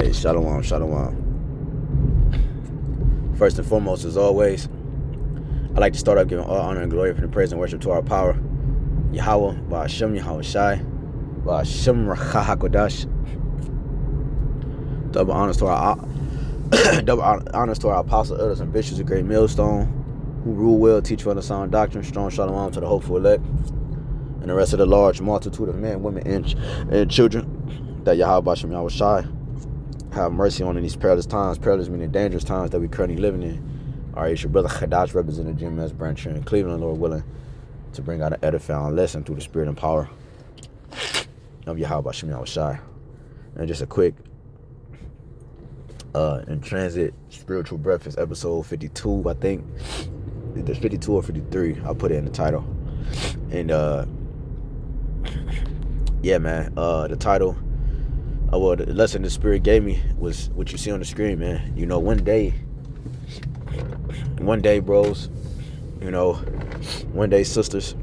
right, shalom, shalom. First and foremost, as always, I'd like to start off giving all honor and glory for the praise and worship to our power, YAHAWAH, BAHASHAM, YAHAWASHI, BAHASHAM, HAQADASH. Double honors to our apostle, elders, and bishops of Great Millstone, who rule well, teach well the sound doctrine. Strong shalom to the hopeful elect, and the rest of the large multitude of men, women, and children that YAHWASHI have mercy on in these perilous times. Perilous meaning dangerous times that we currently living in. All right, it's your brother HAQADASH, representing GMS branch here in Cleveland, Lord willing, to bring out an edifying lesson through the spirit and power of YAHWASHI. And just a quick in transit spiritual breakfast, episode 52, I think. Either 52 or 53. I'll put it in the title. And yeah, man, the title, well, the lesson the spirit gave me was what you see on the screen, man. You know, one day bros, you know, one day sisters,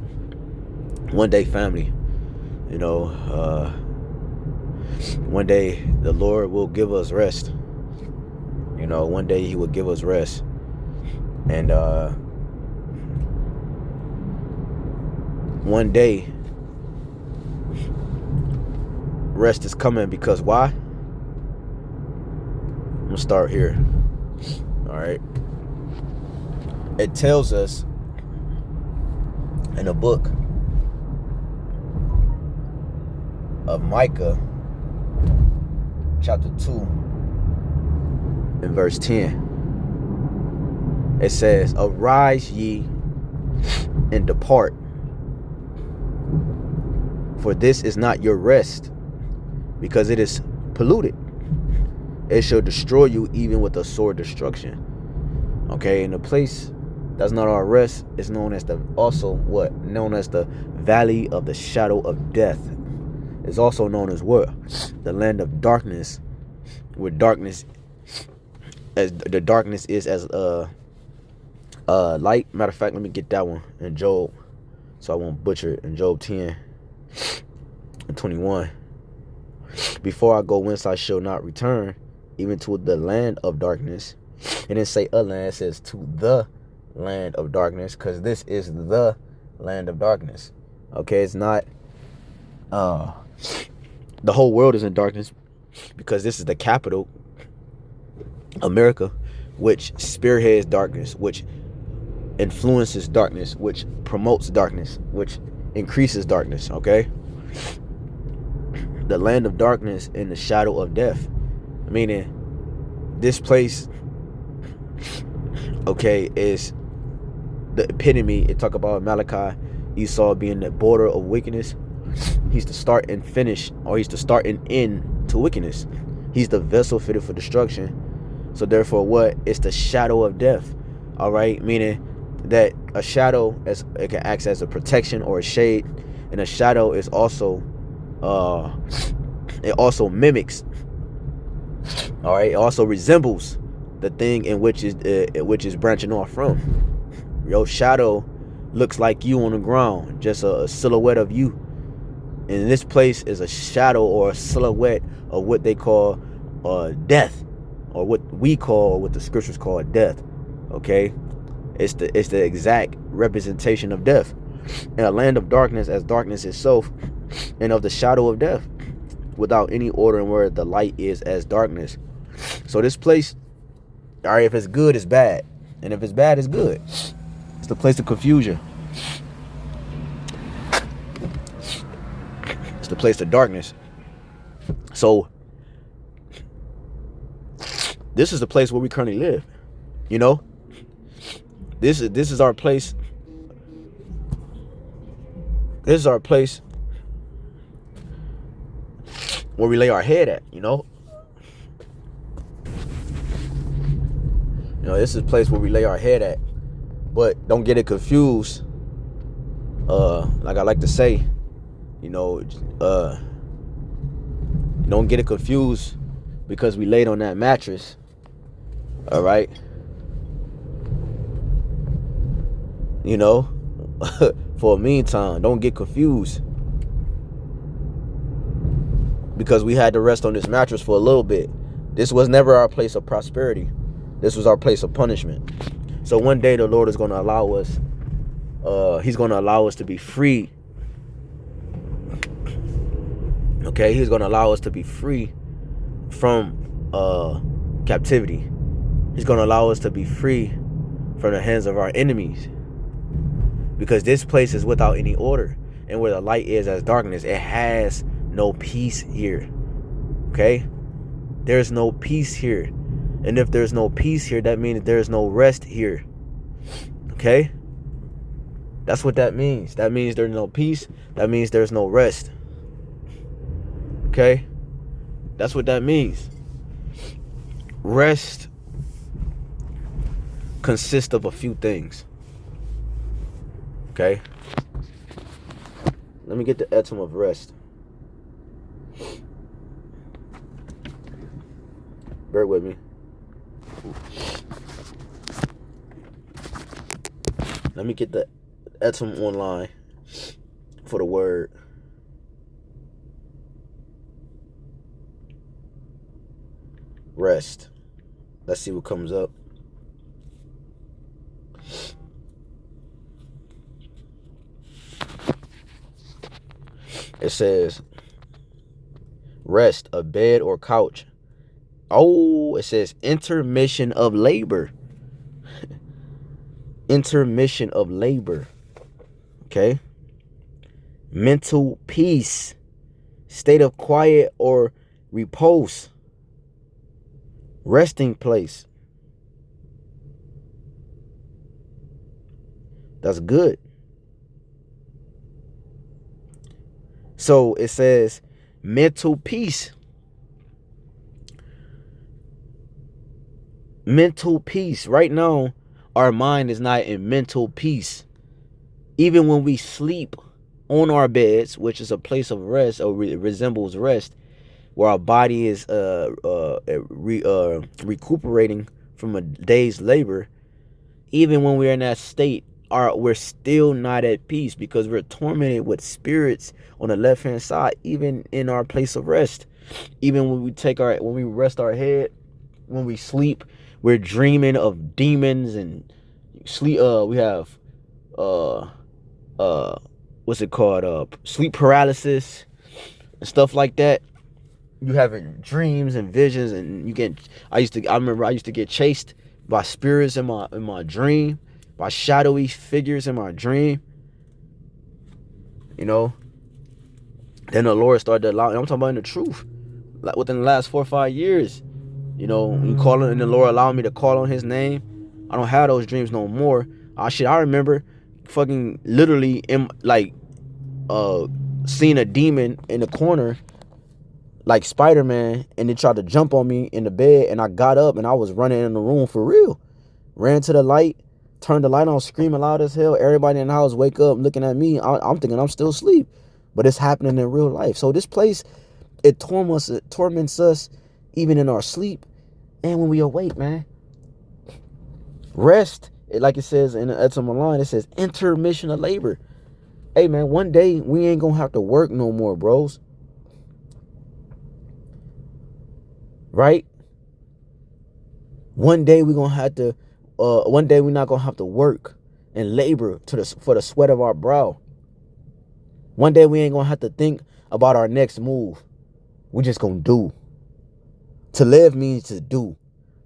one day family, you know, one day the Lord will give us rest. You know, one day he will give us rest. And one day rest is coming, because why? I'm gonna start here. All right. It tells us in the book of Micah, chapter 2, in verse 10, it says, "Arise ye and depart, for this is not your rest, because it is polluted. It shall destroy you even with a sword destruction." Okay, and the place that's not our rest is known as the valley of the shadow of death. It's also known as what? The land of darkness, where darkness, as the darkness is as light. Matter of fact, let me get that one in Job, so I won't butcher it. In Job 10 and 21. "Before I go whence I shall not return, even to the land of darkness." It didn't say a land, it says to the land of darkness, because this is the land of darkness. Okay, it's not the whole world is in darkness, because this is the capital, America, which spearheads darkness, which influences darkness, which promotes darkness, which increases darkness. Okay, the land of darkness in the shadow of death, meaning this place, okay, is the epitome. It talk about Malachi, Esau being the border of wickedness. He's the start and finish, or he's the start and end to wickedness. He's the vessel fitted for destruction. So therefore, what? It's the shadow of death. All right, meaning that a shadow, as it can act as a protection or a shade, and a shadow is also it also mimics. All right, it also resembles the thing in which is branching off from. Your shadow looks like you on the ground, just a silhouette of you. And this place is a shadow or a silhouette of what they call death, or what we call, or what the scriptures call death. Okay, it's the exact representation of death. In a land of darkness, as darkness itself, and of the shadow of death, without any order, and where the light is as darkness. So this place, all right, if it's good, it's bad, and if it's bad, it's good. It's the place of confusion. It's the place of darkness. So this is the place where we currently live. You know, this is our place. This is our place where we lay our head at. You know, this is the place where we lay our head at. But don't get it confused. Like I like to say, don't get it confused because we laid on that mattress. All right. For a meantime, don't get confused because we had to rest on this mattress for a little bit. This was never our place of prosperity. This was our place of punishment. So one day the Lord is going to allow us, he's going to allow us to be free. Okay, he's going to allow us to be free from captivity. He's going to allow us to be free from the hands of our enemies. Because this place is without any order. And where the light is as darkness, it has no peace here. Okay? There's no peace here. And if there's no peace here, that means there's no rest here. Okay? That's what that means. That means there's no peace. That means there's no rest. Okay? That's what that means. Rest consists of a few things. Okay? Let me get the etym of rest. Bear with me. Let me get the etym online for the word. Rest. Let's see what comes up. It says rest, a bed or couch. Oh, it says intermission of labor. Intermission of labor. Okay. Mental peace, state of quiet or repose. Resting place. That's good. So it says mental peace. Mental peace. Right now, our mind is not in mental peace. Even when we sleep on our beds, which is a place of rest or resembles rest, where our body is recuperating from a day's labor, even when we're in that state, we're still not at peace because we're tormented with spirits on the left hand side, even in our place of rest. Even when we rest our head, when we sleep, we're dreaming of demons and sleep. We have what's it called? Sleep paralysis and stuff like that. You having dreams and visions, and I remember I used to get chased by spirits in my dream, by shadowy figures in my dream. You know. Then the Lord started to allow. I'm talking about in the truth. Like within the last 4 or 5 years, you know, when you call on, and the Lord allowed me to call on His name, I don't have those dreams no more. I remember, fucking literally seeing a demon in the corner, like Spider-Man, and it tried to jump on me in the bed, and I got up and I was running in the room for real. Ran to the light, turned the light on, screaming loud as hell. Everybody in the house wake up looking at me. I'm thinking I'm still asleep, but it's happening in real life. So this place, it torments us even in our sleep and when we awake, man. Rest, like it says in the etym line, it says intermission of labor. Hey, man, one day we ain't gonna have to work no more, bros. Right? One day we're gonna have to. One day we're not gonna have to work and labor for the sweat of our brow. One day we ain't gonna have to think about our next move. We just gonna do. To live means to do.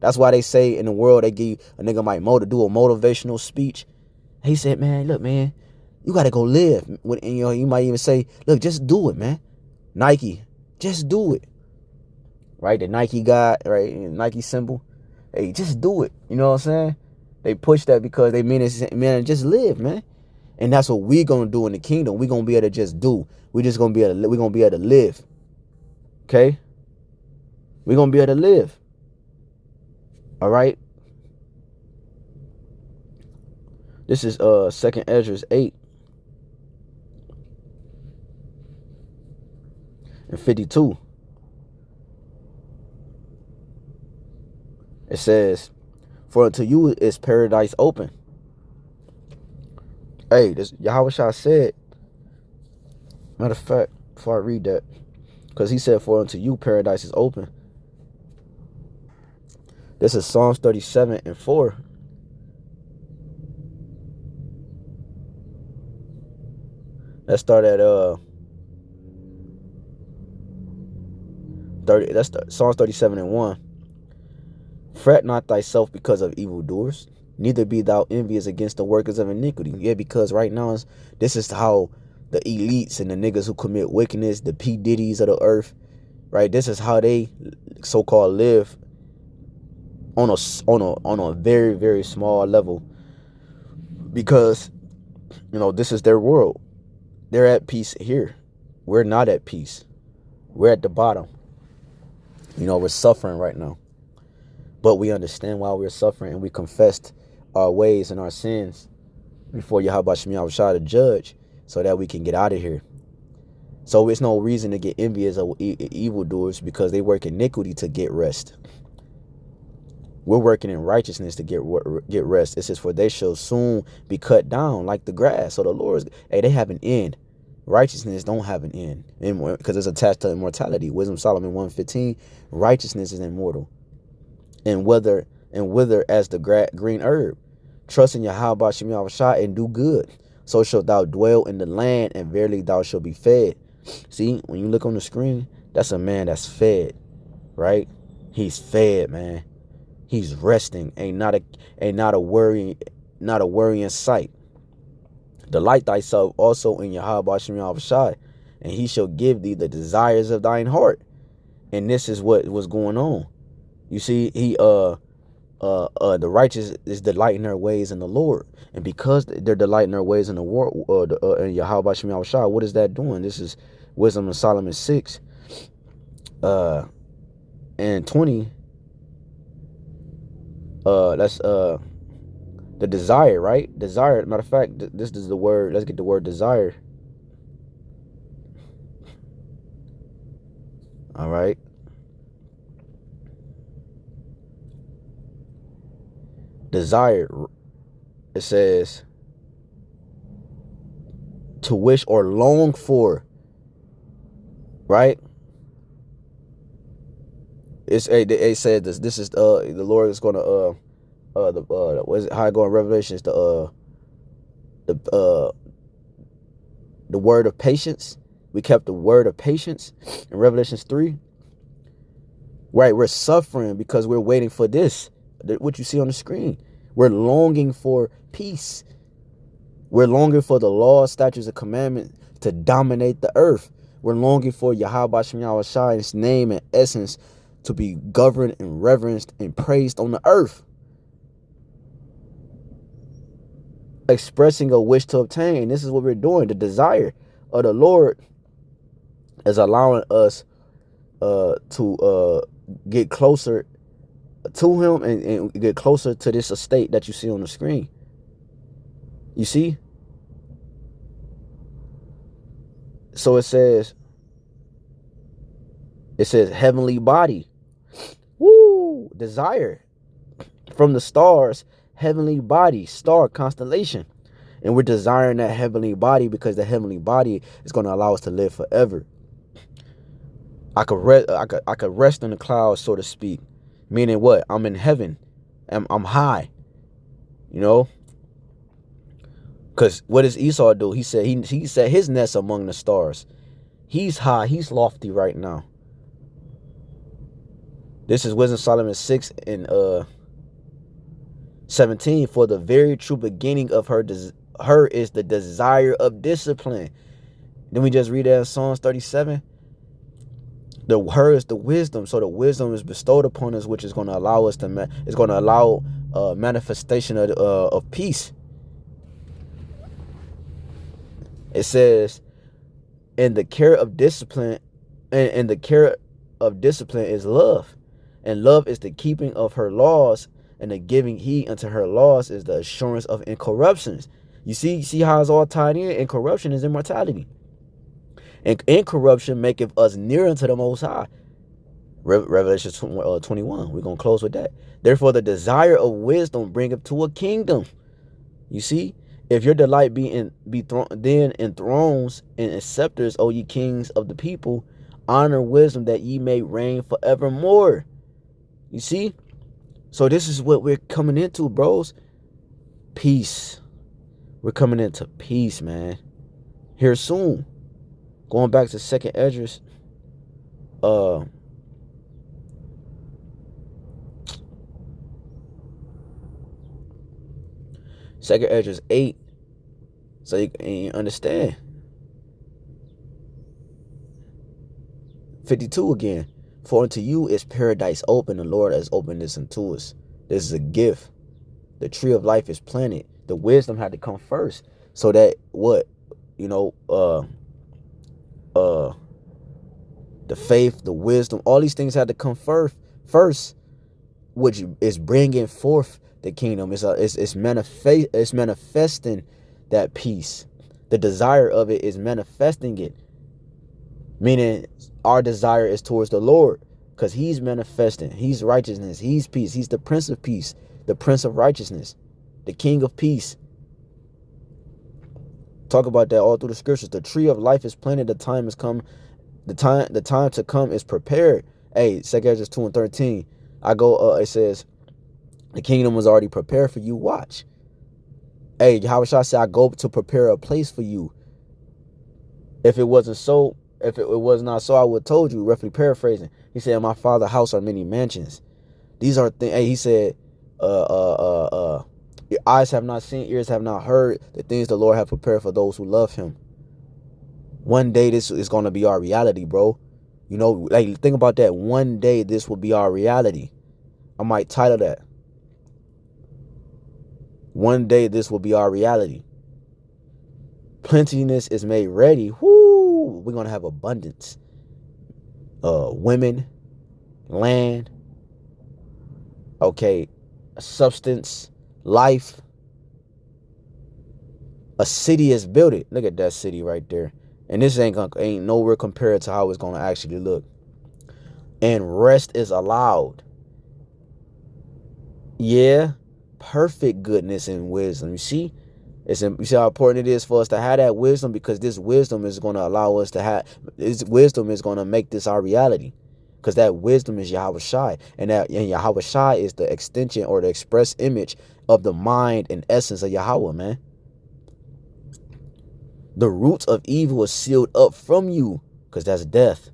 That's why they say in the world they give a nigga might do a motivational speech. He said, man, look, man, you gotta go live. And, you know, you might even say, look, just do it, man. Nike, just do it. Right, the Nike guy, right, Nike symbol. Hey, just do it. You know what I'm saying? They push that because they mean it, man, just live, man. And that's what we gonna do in the kingdom. We gonna be able to just do. We gonna be able to live. Okay? We gonna be able to live. All right. This is 2nd Ezra 8 and 52. It says, for unto you is paradise open. Hey, this Yahawashi said, matter of fact, before I read that, because he said, for unto you paradise is open. This is Psalms 37 and 4. Let's start at 30. That's Psalms 37 and 1. Fret not thyself because of evildoers, neither be thou envious against the workers of iniquity. Yeah, because right now this is how the elites and the niggas who commit wickedness, the P. Diddy's of the earth, right? This is how they so-called live on a very, very small level, because this is their world. They're at peace here. We're not at peace. We're at the bottom. We're suffering right now. But we understand why we're suffering, and we confessed our ways and our sins before YAHWASHI to judge, so that we can get out of here. So it's no reason to get envious of evildoers, because they work iniquity to get rest. We're working in righteousness to get rest. It says, for they shall soon be cut down like the grass. So the Lord's, they have an end. Righteousness don't have an end, because it's attached to immortality. Wisdom Solomon 1:15. Righteousness is immortal, and wither as the green herb. Trust in YAHWASHI and do good, so shalt thou dwell in the land, and verily thou shalt be fed. See, when you look on the screen, that's a man that's fed, right? He's fed, man. He's resting. Ain't not a worrying sight. Delight thyself also in YAHWASHI, and he shall give thee the desires of thine heart. And this is what was going on. You see, the righteous is delighting their ways in the Lord, and because they're delighting their ways in the world, in YAHWASHI, what is that doing? This is Wisdom of Solomon 6 and 20. That's the desire, right? Desire. Matter of fact, this is the word. Let's get the word desire. All right. Desire. It says to wish or long for. Right. It said this is the Lord is gonna what is it, how I go in Revelations, the word of patience. We kept the word of patience in Revelations 3. Right, we're suffering because we're waiting for this, what you see on the screen. We're longing for peace. We're longing for the law, statutes, and commandments to dominate the earth. We're longing for YAHWASHI's name and essence to be governed and reverenced and praised on the earth. Expressing a wish to obtain. This is what we're doing. The desire of the Lord is allowing us to get closer to him and get closer to this estate that you see on the screen. You see? So it says heavenly body. Woo! Desire. From the stars, heavenly body, star constellation. And we're desiring that heavenly body because the heavenly body is going to allow us to live forever. I could rest in the clouds, so to speak. Meaning what? I'm in heaven. I'm high. Because what does Esau do? He said he set his nest among the stars. He's high. He's lofty right now. This is Wisdom Solomon 6 and 17. For the very true beginning of her is the desire of discipline. Then we just read that in Psalms 37. Her is the wisdom. So the wisdom is bestowed upon us, which is going to allow us to manifestation of peace. It says, and the care of discipline, and the care of discipline is love, and love is the keeping of her laws, and the giving heed unto her laws is the assurance of incorruptions. You see how it's all tied in. Incorruption is immortality, and incorruption maketh us near unto the Most High. Revelation 21. We're gonna close with that. Therefore, the desire of wisdom bringeth to a kingdom. You see, if your delight be in thrones and scepters, O ye kings of the people, honor wisdom that ye may reign forevermore. You see, So this is what we're coming into, bros. Peace. We're coming into peace, man. Here soon. Going back to second Esdras. Second Esdras 8. So you can understand. 52 again. For unto you is paradise open. The Lord has opened this unto us. This is a gift. The tree of life is planted. The wisdom had to come first. So that what? You know, the faith, the wisdom, all these things had to come first, which is bringing forth the kingdom. It's manifesting that peace. The desire of it is manifesting it. Meaning our desire is towards the Lord, because he's manifesting. He's righteousness. He's peace. He's the Prince of Peace, the Prince of Righteousness, the King of Peace. Talk about that all through the scriptures. The tree of life is planted. The time has come. The time to come is prepared. Hey, 2 Esdras 2 and 13. It says, the kingdom was already prepared for you. Watch. Hey, Yahawashi said, I go to prepare a place for you. If it wasn't so, if it was not so, I would have told you, roughly paraphrasing. He said, in my father's house are many mansions. These are things. Hey, he said, your eyes have not seen, ears have not heard the things the Lord have prepared for those who love him. One day this is going to be our reality, bro. You know, like, think about that. One day this will be our reality. I might title that. One day this will be our reality. Plentiness is made ready. Whoo! We're going to have abundance. Women, land, okay, substance, life. A city is built. Look at that city right there. And this ain't nowhere compared to how it's going to actually look. And rest is allowed. Yeah, perfect goodness and wisdom. You see? You see how important it is for us to have that wisdom, because this wisdom is going to allow us to have, this wisdom is going to make this our reality. Because that wisdom is Yahawashi. And Yahawashi is the extension or the express image of the mind and essence of Yahweh, man. The roots of evil is sealed up from you, because that's death.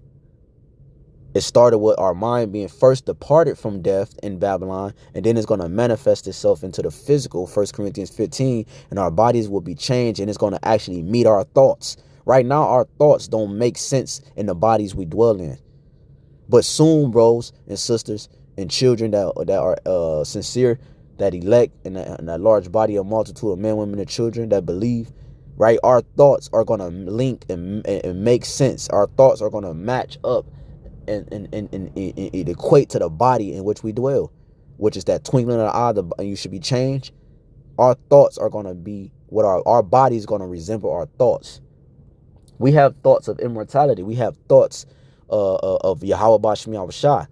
It started with our mind being first departed from death in Babylon, and then it's going to manifest itself into the physical, 1 Corinthians 15, and our bodies will be changed, and it's going to actually meet our thoughts. Right now, our thoughts don't make sense in the bodies we dwell in. But soon, bros and sisters and children that are sincere, that elect, and that large body of multitude of men, women, and children that believe, right? Our thoughts are going to link and make sense. Our thoughts are going to match up and equate to the body in which we dwell, which is that twinkling of the eye. You should be changed. Our thoughts are going to be what our body is going to resemble our thoughts. We have thoughts of immortality. We have thoughts of Yahweh BAHASHAM YAHWASHI.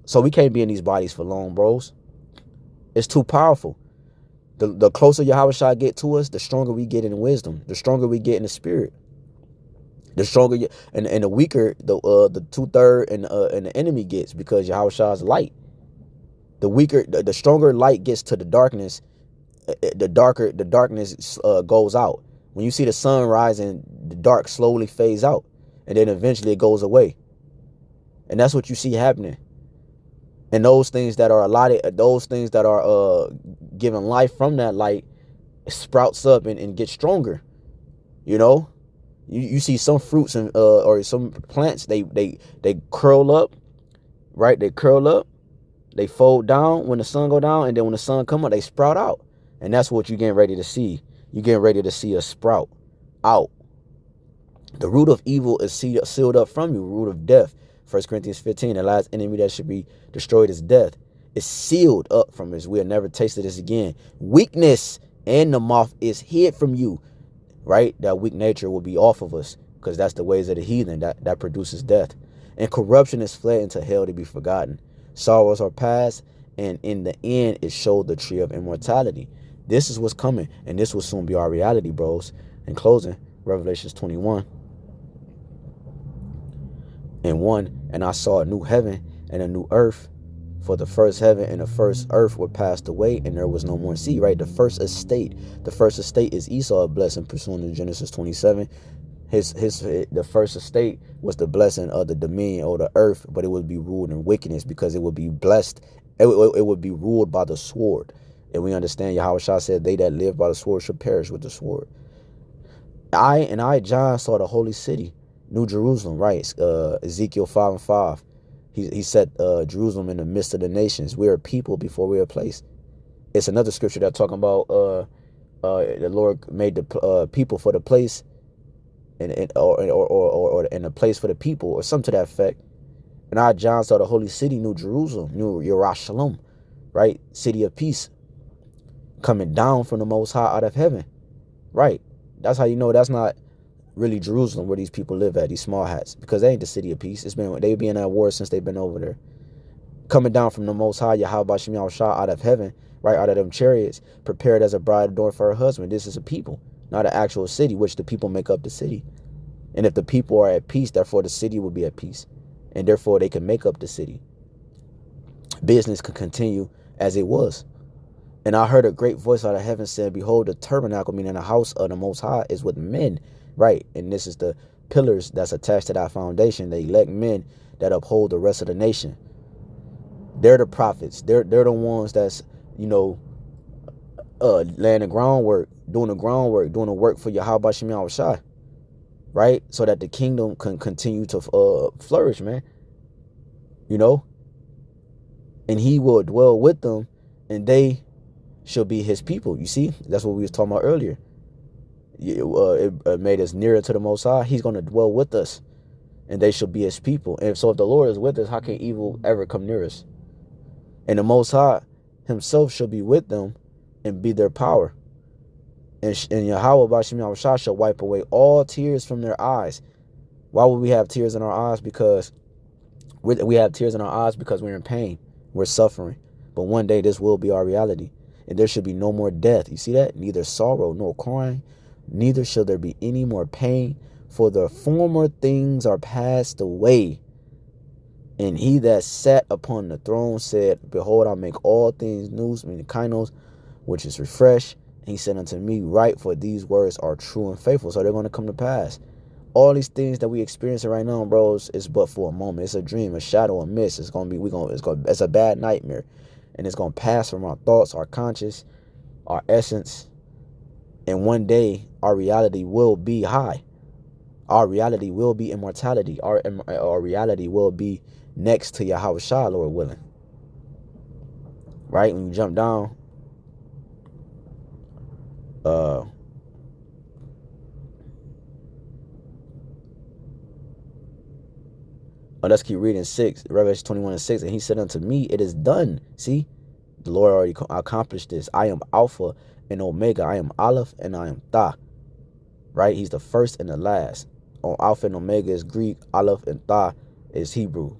So we can't be in these bodies for long, bros. It's too powerful. The closer Yahawashi get to us, the stronger we get in wisdom, the stronger we get in the spirit. The stronger and the weaker the 2/3 and the enemy gets, because Yahawashi is light. The weaker, the stronger light gets to the darkness, the darkness goes out. When you see the sun rising, the dark slowly fades out, and then eventually it goes away. And that's what you see happening. And those things that are allotted, those things that are given life from that light, sprouts up and gets stronger. You know, you see some fruits and or some plants, they curl up, right? They curl up, they fold down when the sun go down, and then when the sun come up, they sprout out. And that's what you're getting ready to see. You're getting ready to see a sprout out. The root of evil is sealed up from you, root of death. 1 Corinthians 15, the last enemy that should be destroyed is death. It's sealed up from us. We'll never taste of this again. Weakness and the moth is hid from you, right? That weak nature will be off of us, because that's the ways of the heathen that produces death. And corruption is fled into hell to be forgotten. Sorrows are past, and in the end, it showed the tree of immortality. This is what's coming, and this will soon be our reality, bros. In closing, Revelations 21. And 1, and I saw a new heaven and a new earth, For the first heaven and the first earth were passed away, and there was no more sea, right? The first estate is Esau, a blessing pursuant to Genesis 27. The first estate was the blessing of the dominion or the earth, but it would be ruled in wickedness because it would be blessed. It would be ruled by the sword. And we understand Yahawashi said, they that live by the sword shall perish with the sword. John, saw the holy city, New Jerusalem, right? Ezekiel 5:5. He set Jerusalem in the midst of the nations. We are people before we are a place. It's another scripture that talking about the Lord made the people for the place, and a place for the people, or something to that effect. And John, saw the holy city, New Jerusalem, New Yerushalayim, right? City of peace, coming down from the Most High out of heaven, right? That's how you know that's not really Jerusalem where these people live at, these small hats, because they ain't the city of peace. They've been at war since they've been over there. Coming down from the Most High, YAHWASHI out of heaven, right, out of them chariots, prepared as a bride adorned for her husband. This is a people, not an actual city, which the people make up the city. And if the people are at peace, therefore the city will be at peace. And therefore they can make up the city. Business can continue as it was. And I heard a great voice out of heaven saying, behold, the tabernacle, meaning the house of the Most High, is with men, right? And this is the pillars that's attached to that foundation. They elect men that uphold the rest of the nation. They're the prophets. They're the ones that's, laying the groundwork, doing the work for Yahawah, right? So that the kingdom can continue to flourish, man. And he will dwell with them, and they shall be his people. You see, that's what we was talking about earlier. It made us nearer to the Most High. He's going to dwell with us, and they shall be his people. And so if the Lord is with us, how can evil ever come near us? And the Most High himself shall be with them and be their power. And Yahawah shall wipe away all tears from their eyes. Why would we have tears in our eyes? Because we have tears in our eyes because we're in pain. We're suffering. But one day this will be our reality. And there should be no more death. You see that? Neither sorrow nor crying. Neither shall there be any more pain. For the former things are passed away. And he that sat upon the throne said, behold, I make all things new, meaning kainos, which is refresh. And he said unto me, write, for these words are true and faithful. So they're going to come to pass. All these things that we experiencing right now, bros, is but for a moment. It's a dream, a shadow, a mist. It's going to be, it's a bad nightmare. And it's going to pass from our thoughts, our conscience, our essence. And one day, our reality will be high. Our reality will be immortality. Our reality will be next to Yahawashi, Lord willing. Right? When you jump down, let's keep reading 6, Revelation 21:6. And he said unto me, it is done. See, the Lord already accomplished this. I am Alpha and Omega. I am Aleph and I am Tha. Right? He's the first and the last. Alpha and Omega is Greek. Aleph and Tha is Hebrew.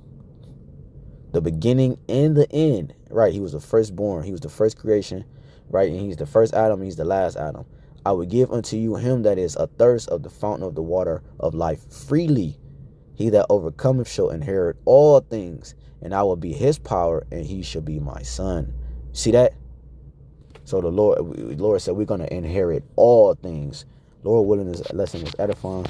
The beginning and the end. Right? He was the firstborn. He was the first creation. Right? And he's the first Adam. He's the last Adam. I will give unto you him that is athirst of the fountain of the water of life freely. He that overcometh shall inherit all things, and I will be his power, and he shall be my son. See that? So the Lord said we're going to inherit all things. Lord willing, this lesson was edifying.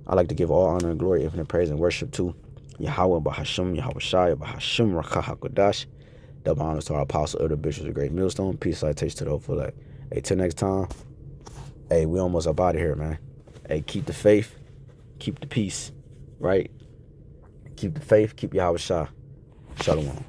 I like to give all honor and glory, infinite praise and worship to Yahawah, BAHASHAM, YAHAWASHI, BAHASHAM, RAWCHAA, HAQADASH. Double honors to our apostle, elder bishops of Great Millstone. Peace, salutation to the whole flag. Hey, till next time. Hey, we almost up out of here, man. Hey, keep the faith. Keep the peace. Right? Keep the faith. Keep Yahawashi. Shalom.